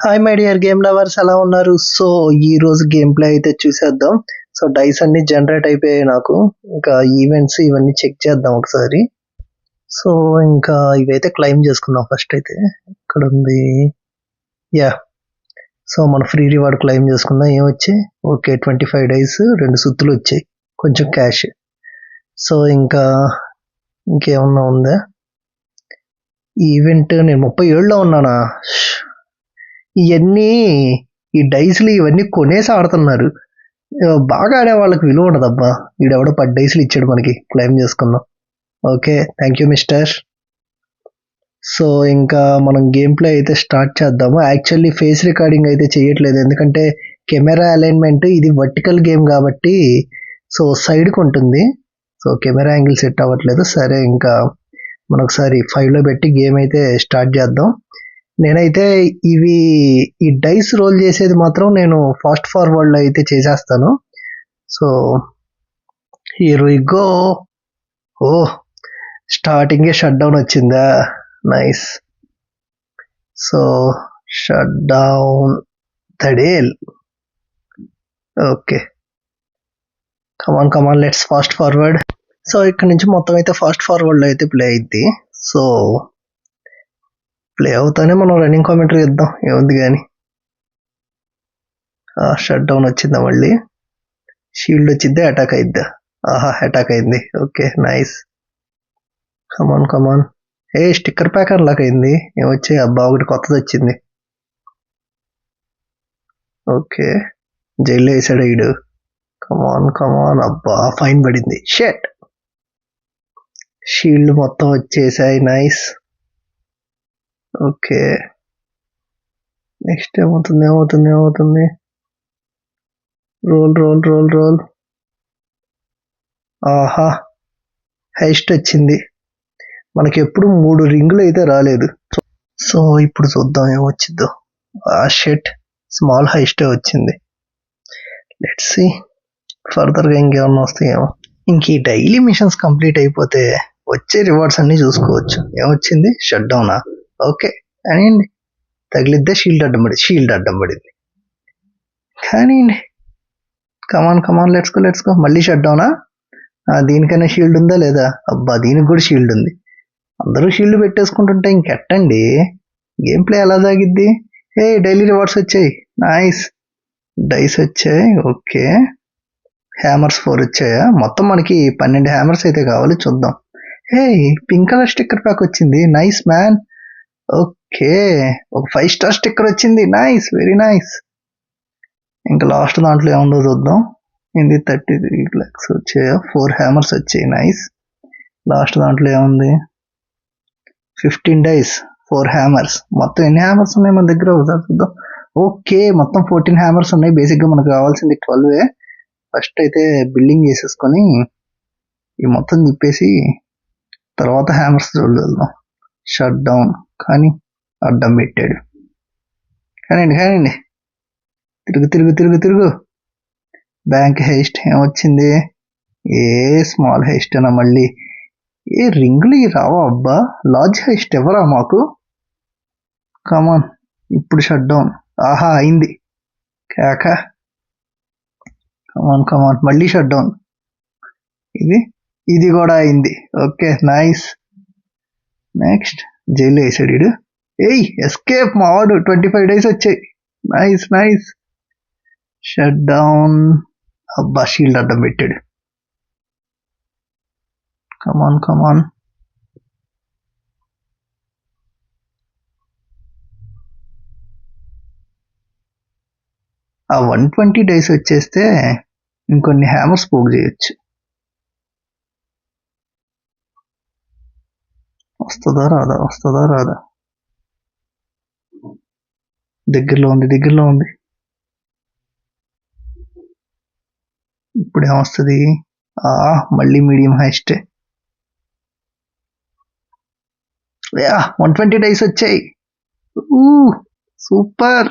Hi my dear game lovers, ఎలా ఉన్నారు? So ఈ రోజు గేమ్ ప్లే అయితే చూసేద్దాం. సో డైస్ అన్ని జనరేట్ అయిపోయాయి నాకు. ఇంకా ఈవెంట్స్ ఇవన్నీ చెక్ చేద్దాం ఒకసారి. సో ఇంకా ఇవైతే క్లైమ్ చేసుకుందాం ఫస్ట్ అయితే. ఇక్కడ ఉంది, యా. సో మన ఫ్రీ రివార్డ్ క్లైమ్ చేసుకుందాం. ఏమొచ్చాయి? ఓకే, 25 డైస్ 2 సుత్తులు వచ్చాయి, కొంచెం క్యాష్. సో ఇంకా ఇంకేమన్నా ఉందా? ఈవెంట్ నేను 37లో ఉన్నానా? ఇవన్నీ ఈ డైస్లు ఇవన్నీ కొనేసి ఆడుతున్నారు. బాగా ఆడే వాళ్ళకి విలువ ఉండదబ్బా. వీడెవడో 10 డైస్లు ఇచ్చాడు మనకి, క్లైమ్ చేసుకుందాం. Okay, thank you mister. So ఇంకా మనం గేమ్ ప్లే అయితే స్టార్ట్ చేద్దాము. యాక్చువల్లీ ఫేస్ రికార్డింగ్ అయితే చేయట్లేదు, ఎందుకంటే కెమెరా అలైన్మెంట్ ఇది వర్టికల్ గేమ్ కాబట్టి సో సైడ్కి ఉంటుంది. సో కెమెరా యాంగిల్ సెట్ అవ్వట్లేదు. సరే, ఇంకా మనం ఒకసారి 5లో పెట్టి గేమ్ అయితే స్టార్ట్ చేద్దాం. నేనైతే ఈ డైస్ రోల్ చేసేది మాత్రం నేను ఫాస్ట్ ఫార్వర్డ్లో అయితే చేసేస్తాను. So here we go. Oh, స్టార్టింగే షట్ డౌన్ వచ్చిందా? నైస్. సో షట్ డౌన్ థడేల్. Okay, come on let's fast forward. So ఇక్కడ నుంచి మొత్తం అయితే ఫాస్ట్ ఫార్వర్డ్లో అయితే ప్లే అయింది. సో ప్లే అవుతానే మనం రన్నింగ్ కామెంటరీ ఇద్దాం, ఏముంది కానీ. షట్ డౌన్ వచ్చిందా? మళ్ళీ షీల్డ్ వచ్చిద్దా? అటాక్ అయిద్దా? ఆహా, అటాక్ అయింది. Okay, nice. కమాన్. ఏ స్టిక్కర్ ప్యాక్ అన్లాక్ అయింది. ఏమొచ్చాయి? అబ్బా, ఒకటి కొత్తది వచ్చింది. ఓకే, జైల్లో వేసాడు వీడు. కమాన్. అబ్బా, ఫైన్ పడింది. షెట్. షీల్డ్ మొత్తం వచ్చేసాయి. నైస్. ఓకే, నెక్స్ట్ ఏమవుతుంది? రోల్. ఆహా, హైస్ట్ వచ్చింది. మనకి ఎప్పుడు 3 రింగులు అయితే రాలేదు. సో ఇప్పుడు చూద్దాం ఏమొచ్చిద్దో. షెట్, స్మాల్ హైస్టే వచ్చింది. లెట్స్ సీ ఫర్దర్గా ఇంకేమన్నా వస్తాయేమో. ఇంక ఈ డైలీ మిషన్స్ కంప్లీట్ అయిపోతే వచ్చే రివార్డ్స్ అన్ని చూసుకోవచ్చు. ఏమొచ్చింది? షట్ డౌనా? ఓకే, కానివ్వండి. తగిలిద్దే? షీల్డ్ అడ్డం పడింది. కానివ్వండి. Come on let's go. మళ్ళీ షట్ డౌనా? దీనికైనా షీల్డ్ ఉందా లేదా? అబ్బా, దీనికి కూడా షీల్డ్ ఉంది. అందరూ షీల్డ్ పెట్టేసుకుంటుంటే ఇంకెట్టండి గేమ్ ప్లే ఎలా సాగిద్ది? ఏ డైలీ రివార్డ్స్ వచ్చాయి. నైస్. డైస్ వచ్చాయి. ఓకే, హ్యామర్స్ 4 వచ్చాయా? మొత్తం మనకి 12 హ్యామర్స్ అయితే కావాలి. చూద్దాం. హే, పింక్ కలర్ స్టిక్కర్ ప్యాక్ వచ్చింది. Nice man. ఓకే, ఒక 5 స్టార్ స్టిక్కర్ వచ్చింది. Nice, very nice. ఇంకా లాస్ట్ దాంట్లో ఏముందో చూద్దాం. ఇది 33 lakhs వచ్చాయా? 4 హ్యామర్స్ వచ్చాయి. నైస్. లాస్ట్ దాంట్లో ఏముంది? 15 డైస్ 4 హ్యామర్స్. మొత్తం ఎన్ని హ్యామర్స్ ఉన్నాయి మన దగ్గర? ఒకసారి చూద్దాం. ఓకే, మొత్తం 14 హ్యామర్స్ ఉన్నాయి. బేసిక్గా మనకు కావాల్సింది 12. ఫస్ట్ అయితే బిల్డింగ్ చేసేసుకొని ఈ మొత్తం తిప్పేసి తర్వాత హ్యామర్స్ చూడగలుగుతాం. షట్ డౌన్, కానీ అడ్డం పెట్టాడు. కానివ్వండి. తిరుగు. బ్యాంక్ హైస్ట్ ఏమొచ్చింది? ఏ స్మాల్ హైస్ట్ అనా మళ్ళీ? ఏ రింగులు రావా? అబ్బా, లార్జ్ హైస్ట్ ఎవరా మాకు? కమాన్, ఇప్పుడు షట్ డౌన్. ఆహా, అయింది. కాక కమాన్ మళ్ళీ షట్ డౌన్. ఇది కూడా అయింది. Okay, nice. నెక్స్ట్ జైల్లో వేసాడు వీడు. ఏయ్, ఎస్కేప్ మావాడు. 25 డైస్ వచ్చాయి. నైస్. Shut down. అబ్బా, షీల్డ్ అడ్డం పెట్టాడు. కమాన్. ఆ 120 డైస్ వచ్చేస్తే ఇంకొన్ని హ్యామర్స్ పోగు చేయొచ్చు. వస్తుందా రాదా? దగ్గరలో ఉంది. ఇప్పుడు ఏమొస్తుంది? మళ్ళీ మీడియం హైస్టే. 120 డైస్ వచ్చాయి. Super.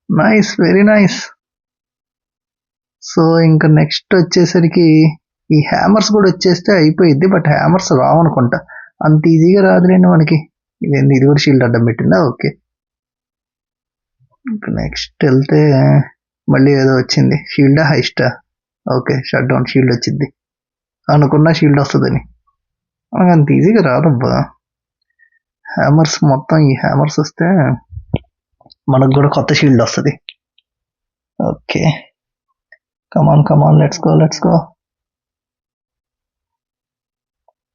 Nice, very nice. So ఇంకా నెక్స్ట్ వచ్చేసరికి ఈ హ్యామర్స్ కూడా వచ్చేస్తే అయిపోయింది. బట్ హ్యామర్స్ రావనుకుంటా, అంత ఈజీగా రాదులేండి మనకి. ఇది కూడా షీల్డ్ అడ్డం పెట్టిందా? ఓకే, నెక్స్ట్ వెళ్తే మళ్ళీ ఏదో వచ్చింది. షీల్డా హైస్టా? ఓకే, షట్ డౌన్ షీల్డ్ వచ్చింది. అనుకున్న షీల్డ్ వస్తుందని మనకు అంత ఈజీగా రాదబ్బా. హ్యామర్స్ మొత్తం ఈ హ్యామర్స్ వస్తే మనకు కూడా కొత్త షీల్డ్ వస్తుంది. Okay, come on let's go.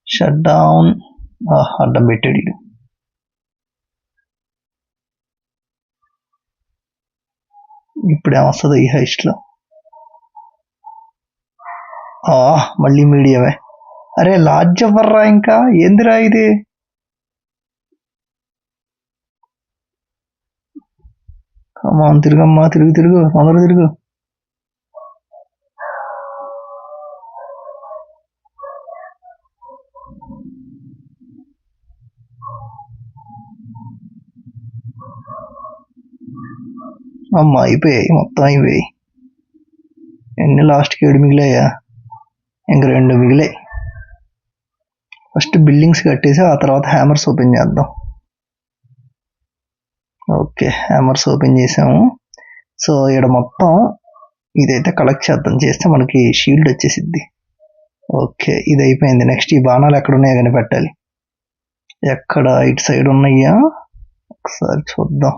Shut down. అడ్డం పెట్టాడు ఇది. ఇప్పుడు ఏమొస్తుంది ఈ హైస్ట్లో? మళ్ళీ మీడియమే. అరే లార్జ్ ఎవర్రా, ఇంకా ఏందిరా ఇది? కమాన్ తిరుగమ్మా, తిరుగు తొందర తిరుగు. అమ్మా అయిపోయాయి, మొత్తం అయిపోయాయి. ఎన్ని లాస్ట్కి 7 మిగిలాయా? ఇంక 2 మిగిలాయి. ఫస్ట్ బిల్డింగ్స్ కట్టేసి ఆ తర్వాత హ్యామర్స్ ఓపెన్ చేద్దాం. ఓకే, హ్యామర్స్ ఓపెన్ చేసాము. సో ఇక్కడ మొత్తం ఇదైతే కలెక్ట్ చేద్దాం. చేస్తే మనకి షీల్డ్ వచ్చేసిద్ది. ఓకే, ఇది అయిపోయింది. నెక్స్ట్ ఈ బాణాలు ఎక్కడ ఉన్నాయో కనిపెట్టాలి. ఎక్కడ? ఇటు సైడ్ ఉన్నాయా? ఒకసారి చూద్దాం.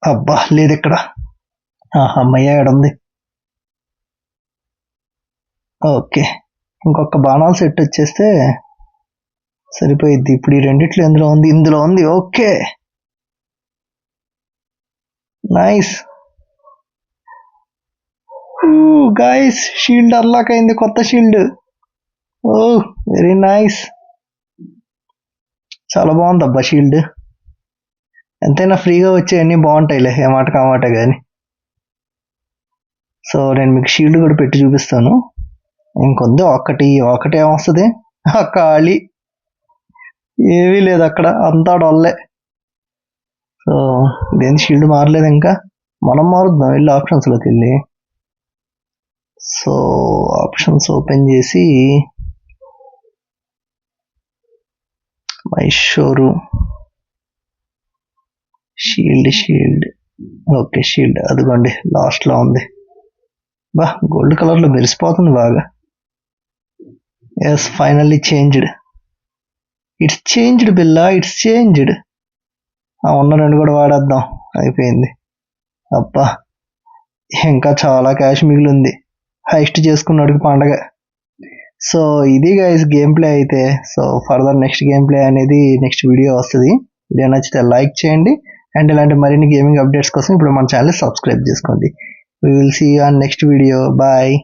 అబ్బా లేదు ఇక్కడ. అమ్మయ్య ఉంది. ఓకే, ఇంకొక బాణాలు సెట్ వచ్చేస్తే సరిపోయిద్ది. ఇప్పుడు ఈ రెండిట్లో ఎందులో ఉంది? ఇందులో ఉంది. Okay nice guys, shield unlock అయింది, కొత్త షీల్డ్. ఓ వెరీ నైస్, చాలా బాగుంది అబ్బా షీల్డ్. ఎంతైనా ఫ్రీగా వచ్చేవన్నీ బాగుంటాయిలే, ఏ మాట కామాట కానీ. సో నేను మీకు షీల్డ్ కూడా పెట్టి చూపిస్తాను. ఇంకొంది ఒకటి ఏమొస్తుంది? ఖాళీ, ఏమీ లేదు అక్కడ, అంతా డొల్లే. సో ఇదేం షీల్డ్ మారలేదు ఇంకా. మనం మారుద్దాం వెళ్ళి ఆప్షన్స్లోకి వెళ్ళి. సో ఆప్షన్స్ ఓపెన్ చేసి my showroom shield. Okay shield అదిగోండి లాస్ట్లో ఉంది. బా గోల్డ్ కలర్లో మెరిసిపోతుంది బాగా. Yes, finally changed. It's changed Billa, it's changed. ఉన్న 2 కూడా వాడేద్దాం, అయిపోయింది. అబ్బా ఇంకా చాలా క్యాష్ మిగిలింది. హైస్ట్ చేసుకున్నాడికి పండగ. సో ఇది గైస్ గేమ్ ప్లే అయితే. So further next game play అనేది నెక్స్ట్ వీడియో వస్తుంది. వీడియో నచ్చితే లైక్ చేయండి. అండ్ ఇలాంటి మరిన్ని గేమింగ్ అప్డేట్స్ కోసం ఇప్పుడు మన ఛానల్ సబ్స్క్రైబ్ చేసుకోండి. We will see you on next video. Bye.